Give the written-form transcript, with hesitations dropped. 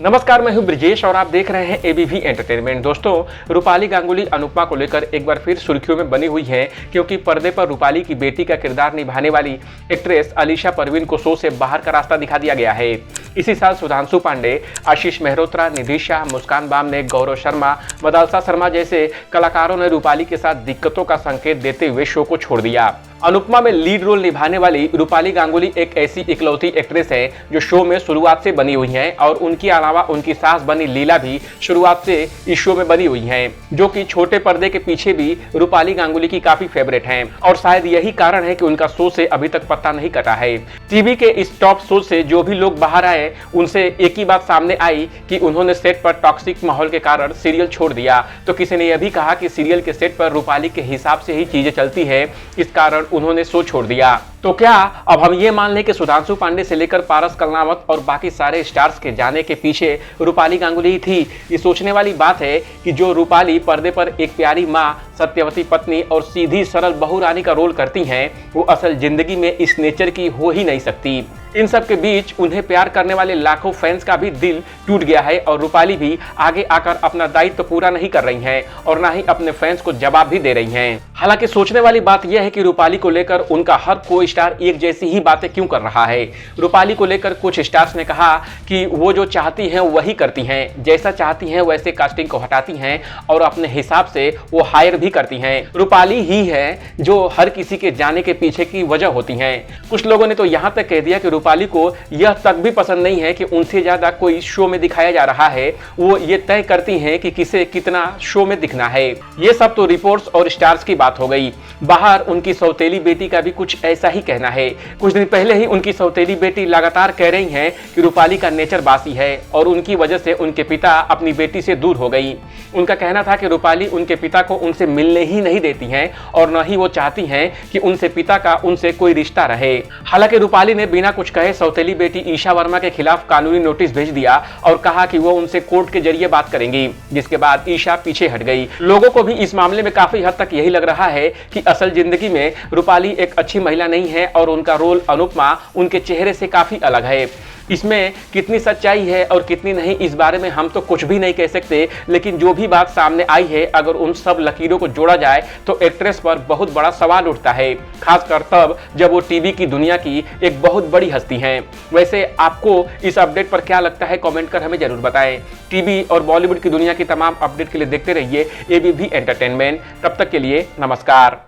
नमस्कार, मैं हूं ब्रिजेश और आप देख रहे हैं एबीवी एंटरटेनमेंट। दोस्तों, रूपाली गांगुली अनुपमा को लेकर एक बार फिर सुर्खियों में बनी हुई है, क्योंकि पर्दे पर रूपाली की बेटी का किरदार निभाने वाली एक्ट्रेस अलीशा परवीन को शो से बाहर का रास्ता दिखा दिया गया है। इसी साल सुधांशु पांडे, आशीष मेहरोत्रा, निधि शाह, मुस्कान बामने, गौरव शर्मा, मदालसा शर्मा जैसे कलाकारों ने रूपाली के साथ दिक्कतों का संकेत देते हुए शो को छोड़ दिया। अनुपमा में लीड रोल निभाने वाली रूपाली गांगुली एक ऐसी इकलौती एक्ट्रेस है जो शो में शुरुआत से बनी हुई हैं, और उनके अलावा उनकी सास बनी लीला भी शुरुआत से इस शो में बनी हुई हैं, जो कि छोटे पर्दे के पीछे भी रूपाली गांगुली की काफी फेवरेट हैं। और शायद यही कारण है कि उनका शो से अभी तक पत्ता नहीं कटा है। टीवी के इस टॉप शो से जो भी लोग बाहर आए, उनसे एक ही बात सामने आई कि उन्होंने सेट पर टॉक्सिक माहौल के कारण सीरियल छोड़ दिया। तो किसी ने यह भी कहा कि सीरियल के सेट पर रूपाली के हिसाब से ही चीजें चलती है, इस कारण उन्होंने शो छोड़ दिया। तो क्या अब हम ये मान लें कि सुधांशु पांडे से लेकर पारस कलनावत और बाकी सारे स्टार्स के जाने के पीछे रूपाली गांगुली ही थी? ये सोचने वाली बात है कि जो रूपाली पर्दे पर एक प्यारी माँ, सत्यवती पत्नी और सीधी सरल बहू रानी का रोल करती हैं, वो असल जिंदगी में इस नेचर की हो ही नहीं सकती। इन सब के बीच उन्हें प्यार करने वाले लाखों फैंस का भी दिल टूट गया है, और रूपाली भी आगे आकर अपना दायित्व पूरा नहीं कर रही हैं और ना ही अपने फैंस को जवाब भी दे रही हैं। हालांकि सोचने वाली बात यह है कि रूपाली को लेकर उनका हर कोई स्टार एक जैसी ही बातें क्यों कर रहा है। रूपाली को लेकर कुछ स्टार्स ने कहा कि वो जो चाहती हैं वही करती हैं, जैसा चाहती हैं वैसे कास्टिंग को हटाती हैं और अपने हिसाब से वो हायर भी करती हैं। रूपाली ही है जो हर किसी के जाने के पीछे की वजह होती हैं। कुछ लोगों ने तो यहाँ तक कह दिया कि रूपाली को यह तक भी पसंद नहीं है कि उनसे ज्यादा कोई शो में दिखाया जा रहा है, वो ये तय करती हैं कि किसे कितना शो में दिखना है। ये सब तो रिपोर्ट्स और स्टार्स की बात हो गई। बाहर उनकी सौतेली बेटी का भी कुछ ऐसा ही कहना है। कुछ दिन पहले ही उनकी सौतेली बेटी लगातार कह रही हैं कि रूपाली का नेचर बासी है और उनकी वजह से उनके पिता अपनी बेटी से दूर हो गई। उनका कहना था कि रूपाली उनके पिता को उनसे मिलने ही नहीं देती हैं और न ही वो चाहती हैं कि उनसे पिता का उनसे कोई रिश्ता रहे। हालांकि रूपाली ने बिना कुछ कहे सौतेली बेटी ईशा वर्मा के खिलाफ कानूनी नोटिस भेज दिया और कहा कि वो उनसे कोर्ट के जरिए बात करेंगी, जिसके बाद ईशा पीछे हट गई। लोगों को भी इस मामले में काफी हद तक यही लग रहा है कि असल जिंदगी में रूपाली एक अच्छी महिला नहीं है और उनका रोल अनुपमा उनके चेहरे से काफी अलग है। इसमें कितनी सच्चाई है और कितनी नहीं, इस बारे में हम तो कुछ भी नहीं कह सकते, लेकिन जो भी बात सामने आई है, अगर उन सब लकीरों को जोड़ा जाए तो एक्ट्रेस पर बहुत बड़ा सवाल उठता है, खासकर तब जब वो टीवी की दुनिया की एक बहुत बड़ी हस्ती हैं। वैसे आपको इस अपडेट पर क्या लगता है, कमेंट कर हमें जरूर बताएं। टीवी और बॉलीवुड की दुनिया की तमाम अपडेट के लिए देखते रहिए एबीवी एंटरटेनमेंट। तब तक के लिए नमस्कार।